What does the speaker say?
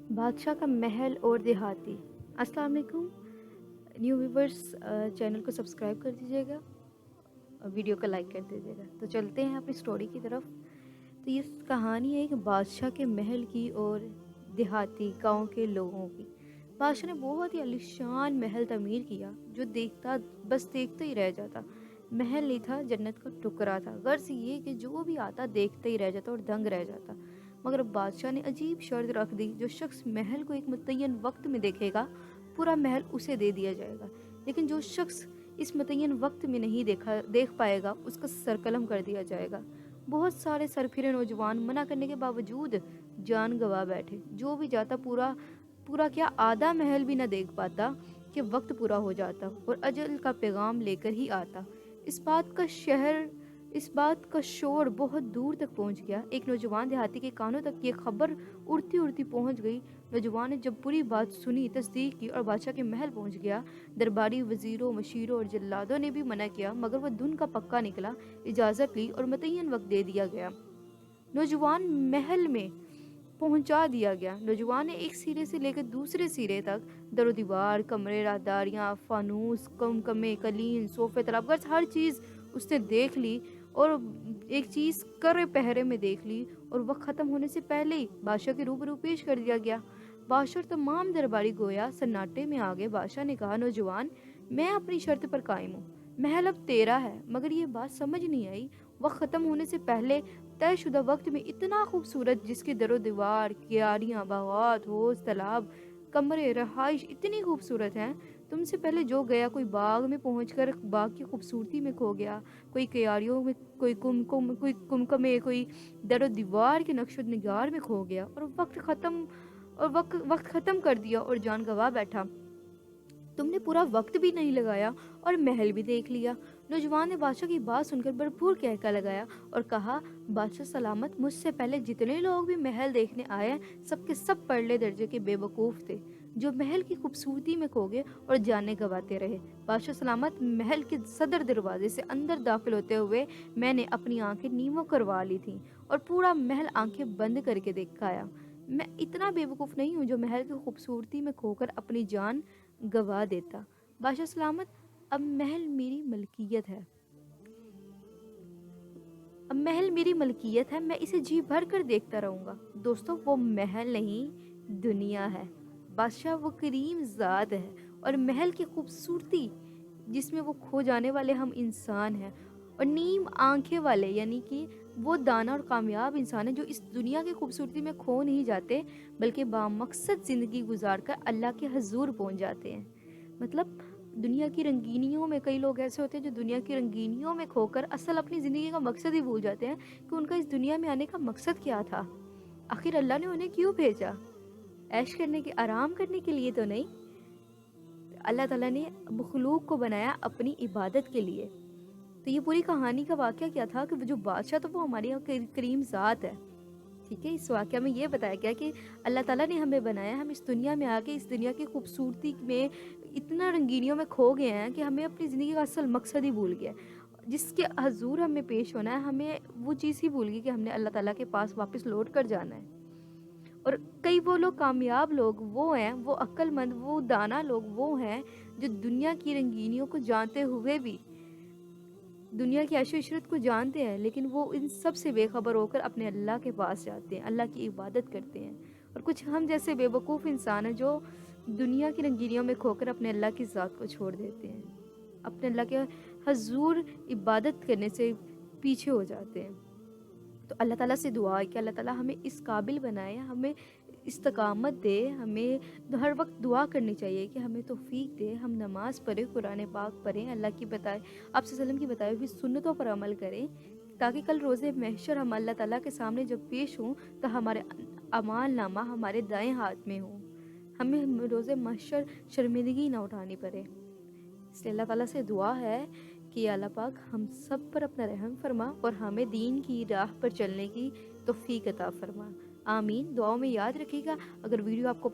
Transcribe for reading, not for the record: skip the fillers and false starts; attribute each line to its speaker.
Speaker 1: बादशाह का महल और देहाती। अस्सलाम वालेकुम न्यू व्यूवर्स, चैनल को सब्सक्राइब कर दीजिएगा और वीडियो को लाइक कर दीजिएगा। तो चलते हैं अपनी स्टोरी की तरफ। तो ये कहानी है एक बादशाह के महल की और देहाती गांव के लोगों की। बादशाह ने बहुत ही आलीशान महल तमीर किया जो देखता ही रह जाता। महल नहीं था, जन्नत का टुकड़ा था। गर्ज ये कि जो भी आता देखता ही रह जाता और दंग रह जाता। मगर अब बादशाह ने अजीब शर्त रख दी, जो शख्स महल को एक मुतय्यन वक्त में देखेगा पूरा महल उसे दे दिया जाएगा, लेकिन जो शख्स इस मुतय्यन वक्त में नहीं देख पाएगा उसका सरकलम कर दिया जाएगा। बहुत सारे सरफिरे नौजवान मना करने के बावजूद जान गंवा बैठे। जो भी जाता पूरा पूरा क्या आधा महल भी न देख पाता कि वक्त पूरा हो जाता और अजल का पैगाम लेकर ही आता। इस बात का शोर बहुत दूर तक पहुंच गया। एक नौजवान देहाती के कानों तक ये खबर उड़ती उड़ती पहुंच गई। नौजवान ने जब पूरी बात सुनी, तस्दीक की और बादशाह के महल पहुंच गया। दरबारी वजीरों, मशीरों और जल्लादों ने भी मना किया, मगर वह धुन का पक्का निकला। इजाज़त ली और मुतय्यन वक्त दे दिया गया। नौजवान महल में पहुंचा दिया गया। नौजवान ने एक सिरे से लेकर दूसरे सिरे तक दरो दीवार, कमरे, राहदारियाँ, फानूस, कमकमे, कलीन, सोफे, तलाबगर्स हर चीज़ उसने देख ली और एक चीज़ कर पहरे में देख ली और वक्त ख़त्म होने से पहले ही बादशाह के रूबरू पेश कर दिया गया। बादशाह और तमाम दरबारी गोया सन्नाटे में आ गए। बादशाह ने कहा, नौजवान, मैं अपनी शर्त पर कायम हूँ। महल अब तेरा है, मगर ये बात समझ नहीं आई, वक्त ख़त्म होने से पहले तयशुदा वक्त में इतना खूबसूरत, जिसके दरो दीवार, क्यारियाँ, बागात, हौज, तालाब, कमरे, रहाइश इतनी खूबसूरत हैं, तुमसे पहले जो गया कोई बाग में पहुंचकर बाग की खूबसूरती में खो गया, कोई क्यारियों में, कोई कुमकमे, कोई दरो दीवार के नक्शो निगार में खो गया और वक्त ख़त्म कर दिया और जान गंवा बैठा। तुमने पूरा वक्त भी नहीं लगाया और महल भी देख लिया। नौजवान ने बादशाह की बात सुनकर भरपूर कहका लगाया और कहा, बादशाह सलामत, मुझसे पहले जितने लोग भी महल देखने आए सबके सब परले दर्जे के बेवकूफ़ थे, जो महल की खूबसूरती में खो गए और जाने गंवाते रहे। बादशाह सलामत, महल के सदर दरवाजे से अंदर दाखिल होते हुए मैंने अपनी आंखें नीमो करवा ली थीं और पूरा महल आंखें बंद करके दिखाया। मैं इतना बेवकूफ़ नहीं हूँ जो महल की खूबसूरती में खोकर अपनी जान गवा देता। बादशाह सलामत, अब महल मेरी मलकियत है, मैं इसे जी भर कर देखता रहूंगा। दोस्तों, वो महल नहीं, दुनिया है। बादशाह वो करीम ज़ात है और महल की खूबसूरती जिसमें वो खो जाने वाले हम इंसान हैं, और नीम आंखें वाले यानी कि वो दाना और कामयाब इंसान हैं जो इस दुनिया की खूबसूरती में खो नहीं जाते, बल्कि बामकसद ज़िंदगी गुजार कर अल्लाह के हजूर पहुंच जाते हैं। मतलब दुनिया की रंगीनियों में कई लोग ऐसे होते हैं जो दुनिया की रंगीनियों में खोकर असल अपनी ज़िंदगी का मकसद ही भूल जाते हैं कि उनका इस दुनिया में आने का मकसद क्या था। आखिर अल्लाह ने उन्हें क्यों भेजा? ऐश करने के, आराम करने के लिए तो नहीं। अल्लाह ताला ने मखलूक को बनाया अपनी इबादत के लिए। तो ये पूरी कहानी का वाक़या क्या था कि वो जो बादशाह था वो हमारी यहाँ करीम ज़ात है। ठीक है, इस वाक़या में ये बताया गया कि अल्लाह ताला ने हमें बनाया, हम इस दुनिया में आके इस दुनिया की खूबसूरती में इतना रंगीनियों में खो गए हैं कि हमें अपनी ज़िंदगी का असल मकसद ही भूल गया। जिसके हजूर हमें पेश होना है, हमें वो चीज़ ही भूल गई कि हमने अल्लाह ताला के पास वापस लौट कर जाना है। और कई वो लोग, कामयाब लोग वो हैं, वो अक्लमंद, वो दाना लोग वो हैं जो दुनिया की रंगीनियों को जानते हुए भी, दुनिया की ऐशो इशरत को जानते हैं, लेकिन वो इन सब से बेखबर होकर अपने अल्लाह के पास जाते हैं, अल्लाह की इबादत करते हैं। और कुछ हम जैसे बेवकूफ़ इंसान हैं जो दुनिया की रंगीनियों में खोकर अपने अल्लाह की ज़ात को छोड़ देते हैं, अपने अल्लाह के हजूर इबादत करने से पीछे हो जाते हैं। तो अल्लाह ताला से दुआ है कि अल्लाह ताला हमें इस काबिल बनाए, हमें इस्तकामत दे। हमें हर वक्त दुआ करनी चाहिए कि हमें तौफीक दे, हम नमाज़ पढ़ें, कुरान पाक पढ़ें, अल्लाह की बताए आप वसल्लम की बताई हुई सुन्नतों पर अमल करें, ताकि कल रोज़े महशर हम अल्लाह ताला के सामने जब पेश हों तो हमारे अमाल नामा हमारे दाएं हाथ में हो, हमें रोज़े महशर शर्मिंदगी ना उठानी पड़े। इसलिए अल्लाह ताला से दुआ है कि अल्लाह पाक हम सब पर अपना रहम फरमा और हमें दीन की राह पर चलने की तौफीक अता फरमा। आमीन। दुआओं में याद रखिएगा। अगर वीडियो आपको